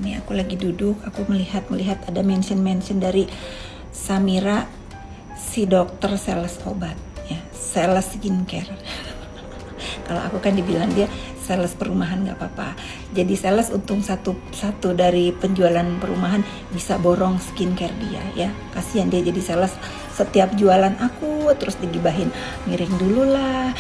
Ini aku lagi duduk, aku melihat ada mention dari Samira, si dokter sales obat, ya, sales skincare. Kalau aku kan dibilang dia sales perumahan nggak apa-apa. Jadi sales untung satu dari penjualan perumahan bisa borong skincare dia, ya. Kasihan dia jadi sales, setiap jualan aku terus digibahin, miring dulu lah,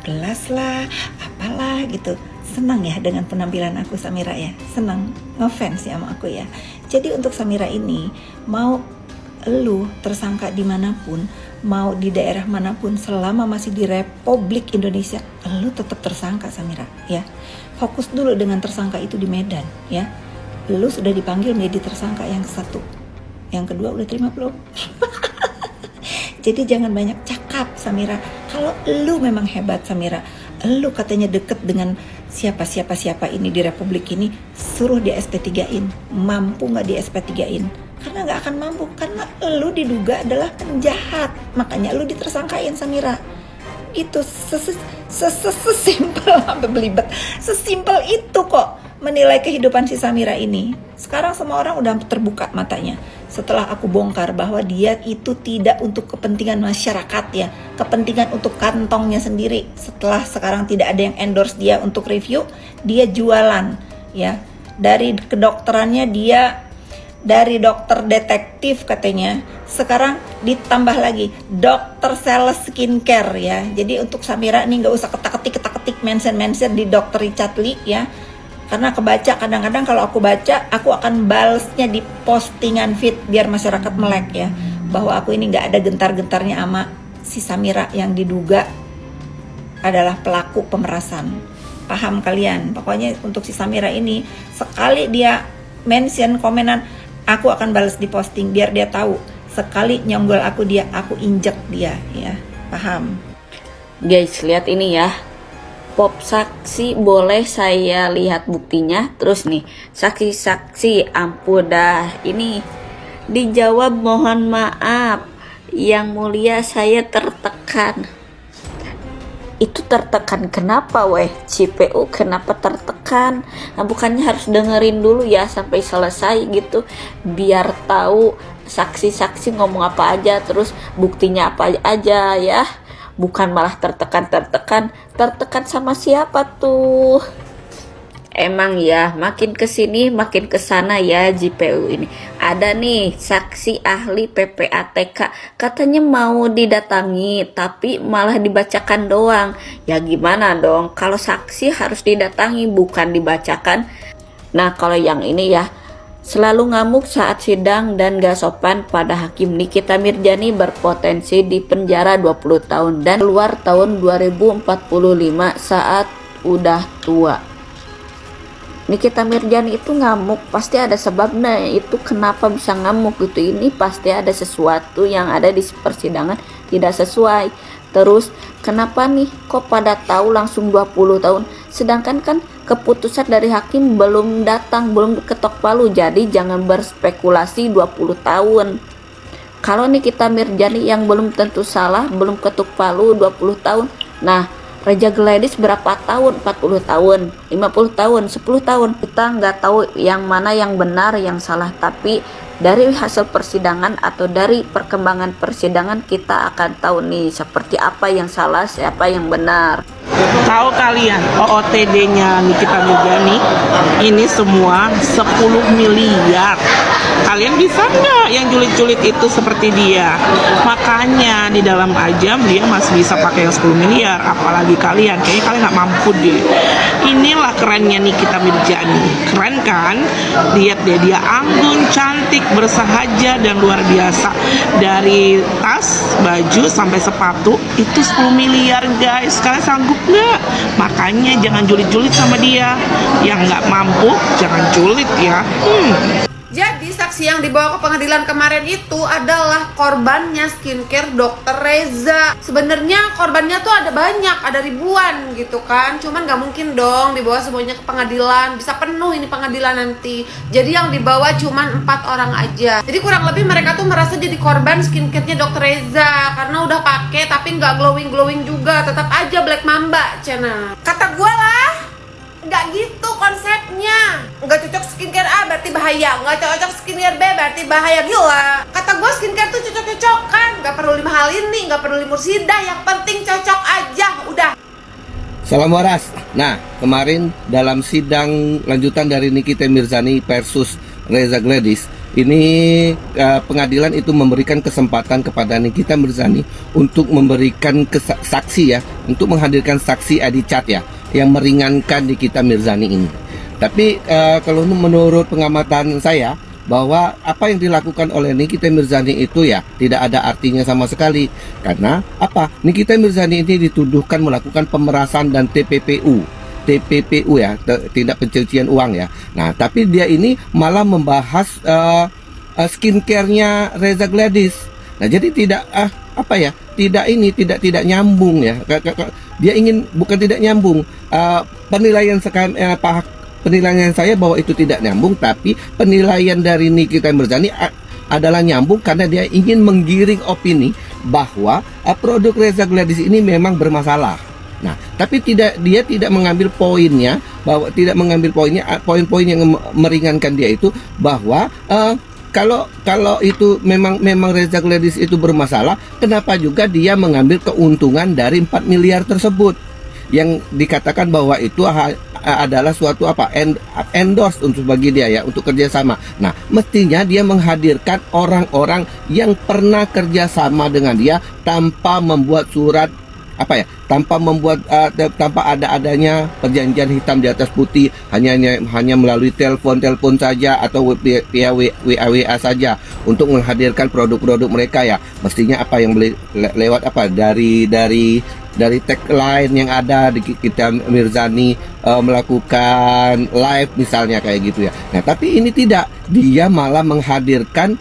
gelas lah, apalah gitu. Senang ya dengan penampilan aku Samira ya, senang, ngefans ya sama aku ya. Jadi untuk Samira ini, mau lu tersangka dimanapun, mau di daerah manapun, selama masih di Republik Indonesia, lu tetap tersangka Samira ya. Fokus dulu dengan tersangka itu di Medan ya. Lu sudah dipanggil menjadi tersangka yang satu, yang kedua udah terima belum? Jadi jangan banyak cakap Samira. Kalau lu memang hebat Samira, lu katanya deket dengan siapa ini di Republik ini, suruh di SP3-in. Mampu gak di SP3-in? Karena gak akan mampu, karena lu diduga adalah penjahat, makanya lu ditersangkain Samira. Itu sesimpel sampai belibet, sesimpel itu kok menilai kehidupan si Samira ini. Sekarang semua orang udah terbuka matanya setelah aku bongkar bahwa dia itu tidak untuk kepentingan masyarakat ya, kepentingan untuk kantongnya sendiri. Setelah sekarang tidak ada yang endorse dia untuk review, dia jualan ya. Dari kedokterannya dia dari dokter detektif katanya, sekarang ditambah lagi dokter sales skincare ya. Jadi untuk Samira nih nggak usah ketak-ketik mention di dokter Richard Lee ya. Karena kebaca, kadang-kadang kalau aku baca, aku akan balesnya di postingan feed biar masyarakat melek ya, bahwa aku ini nggak ada gentar-gentarnya sama si Samira yang diduga adalah pelaku pemerasan. Paham kalian? Pokoknya untuk si Samira ini, sekali dia mention komenan, aku akan balas di posting biar dia tahu. Sekali nyonggol aku injek dia ya. Paham? Guys, lihat ini ya. Pop saksi boleh saya lihat buktinya. Terus nih, saksi-saksi ampun dah. Ini dijawab mohon maaf yang mulia, saya tertekan. Itu tertekan kenapa weh? CPU kenapa tertekan? Nah, bukannya harus dengerin dulu ya sampai selesai gitu, biar tahu saksi-saksi ngomong apa aja, terus buktinya apa aja ya. Bukan malah tertekan sama siapa tuh? Emang ya, makin kesini makin kesana ya JPU ini. Ada nih saksi ahli PPATK, katanya mau didatangi tapi malah dibacakan doang. Ya gimana dong, kalau saksi harus didatangi bukan dibacakan. Nah kalau yang ini ya, selalu ngamuk saat sidang dan gak sopan pada hakim. Nikita Mirzani berpotensi di penjara 20 tahun dan keluar tahun 2045 saat udah tua. Nikita Mirzani itu ngamuk pasti ada sebabnya, itu kenapa bisa ngamuk gitu. Ini pasti ada sesuatu yang ada di persidangan tidak sesuai. Terus kenapa nih kok pada tahu langsung 20 tahun, sedangkan kan keputusan dari hakim belum datang, belum ketok palu. Jadi jangan berspekulasi 20 tahun. Kalau Nikita Mirzani yang belum tentu salah, belum ketok palu 20 tahun. Nah Reza Gladys berapa tahun? 40 tahun, 50 tahun, 10 tahun. Kita nggak tahu yang mana yang benar, yang salah. Tapi dari hasil persidangan atau dari perkembangan persidangan kita akan tahu nih seperti apa yang salah, siapa yang benar. Tahu kalian OOTD-nya Nikita Mirzani ini semua 10 miliar. Kalian bisa nggak yang julid-julid itu seperti dia? Makanya di dalam ajam dia masih bisa pakai yang 10 miliar. Apalagi kalian, kayaknya kalian nggak mampu deh. Inilah kerennya Nikita Mirzani. Keren kan? Lihat deh, dia anggun, cantik, bersahaja dan luar biasa. Dari tas, baju sampai sepatu itu 10 miliar guys. Kalian sanggup nggak? Makanya jangan julid-julid sama dia. Yang nggak mampu jangan julid ya. Jadi saksi yang dibawa ke pengadilan kemarin itu adalah korbannya skincare Dokter Reza. Sebenarnya korbannya tuh ada banyak, ada ribuan gitu kan. Cuman nggak mungkin dong dibawa semuanya ke pengadilan, bisa penuh ini pengadilan nanti. Jadi yang dibawa cuman 4 orang aja. Jadi kurang lebih mereka tuh merasa jadi korban skincare-nya Dokter Reza karena udah pakai tapi nggak glowing juga, tetap aja black mamba cina. Kata gue lah, nggak gitu konsepnya. Nggak cocok skincare A berarti bahaya. Nggak cocok skincare B berarti bahaya, gila. Kata gue skincare tuh cocok-cocokan, nggak perlu 5 hal ini, nggak perlu limusida, yang penting cocok aja, udah. Salam waras. Nah, kemarin dalam sidang lanjutan dari Nikita Mirzani versus Reza Gladys, ini pengadilan itu memberikan kesempatan kepada Nikita Mirzani untuk memberikan saksi ya, untuk menghadirkan saksi Adi Chat ya, yang meringankan Nikita Mirzani ini. Tapi kalau menurut pengamatan saya, bahwa apa yang dilakukan oleh Nikita Mirzani itu ya tidak ada artinya sama sekali. Karena apa? Nikita Mirzani ini dituduhkan melakukan pemerasan dan TPPU ya, tindak pencucian uang ya. Nah, tapi dia ini malah membahas skincare-nya Reza Gladys. Nah, jadi tidak tidak nyambung ya. Dia ingin, bukan tidak nyambung. Penilaian sekarang penilaian saya bahwa itu tidak nyambung, tapi penilaian dari Nikita Mirzani adalah nyambung karena dia ingin menggiring opini bahwa produk Reza Gladys ini memang bermasalah. Nah, tapi dia tidak mengambil poinnya, bahwa tidak mengambil poin-poin yang meringankan dia itu bahwa kalau itu memang Reza Gladys itu bermasalah, kenapa juga dia mengambil keuntungan dari 4 miliar tersebut yang dikatakan bahwa itu adalah suatu endorse untuk bagi dia ya, untuk kerjasama. Nah, mestinya dia menghadirkan orang-orang yang pernah kerjasama dengan dia tanpa membuat surat tanpa adanya perjanjian hitam di atas putih, hanya melalui telepon saja atau via WA saja untuk menghadirkan produk-produk mereka ya. Mestinya apa yang lewat dari tagline yang ada di Nikita Mirzani melakukan live misalnya kayak gitu ya. Nah, tapi ini tidak, dia malah menghadirkan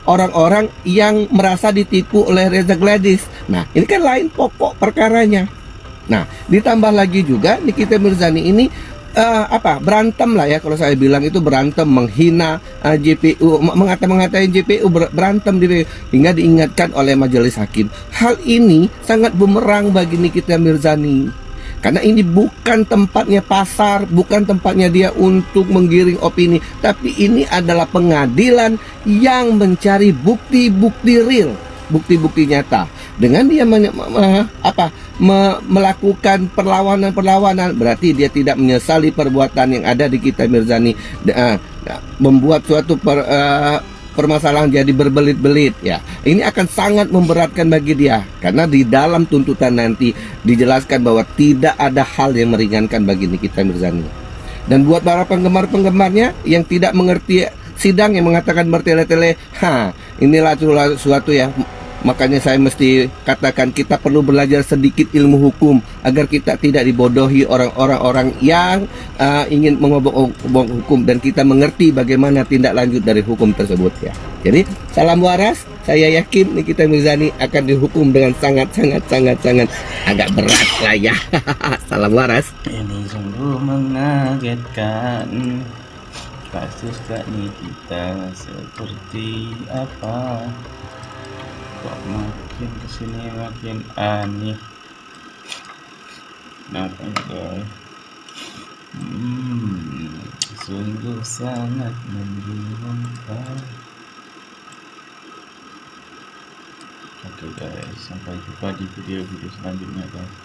orang-orang yang merasa ditipu oleh Reza Gladys. Nah, ini kan lain pokok perkaranya. Nah, ditambah lagi juga Nikita Mirzani ini berantem lah ya, kalau saya bilang itu berantem, menghina JPU, mengatain JPU, berantem hingga diingatkan oleh majelis hakim. Hal ini sangat bumerang bagi Nikita Mirzani. Karena ini bukan tempatnya pasar, bukan tempatnya dia untuk menggiring opini, tapi ini adalah pengadilan yang mencari bukti-bukti real, bukti-bukti nyata. Dengan dia melakukan perlawanan, berarti dia tidak menyesali perbuatan yang ada di Nikita Mirzani, membuat suatu permasalahan jadi berbelit-belit ya. Ini akan sangat memberatkan bagi dia, karena di dalam tuntutan nanti dijelaskan bahwa tidak ada hal yang meringankan bagi Nikita Mirzani. Dan buat para penggemar-penggemarnya yang tidak mengerti sidang, yang mengatakan bertele-tele, inilah suatu ya. Makanya saya mesti katakan kita perlu belajar sedikit ilmu hukum agar kita tidak dibodohi orang-orang yang ingin mengobok hukum, dan kita mengerti bagaimana tindak lanjut dari hukum tersebut ya. Jadi salam waras, saya yakin Nikita Mirzani akan dihukum dengan sangat agak berat lah ya. Salam waras. Ini sungguh mengagetkan. Kasuskah Nikita seperti apa? Kok makin kesini makin aneh. Kenapa guys? Sungguh sangat membingungkan. Oke guys, sampai jumpa di video-video selanjutnya guys.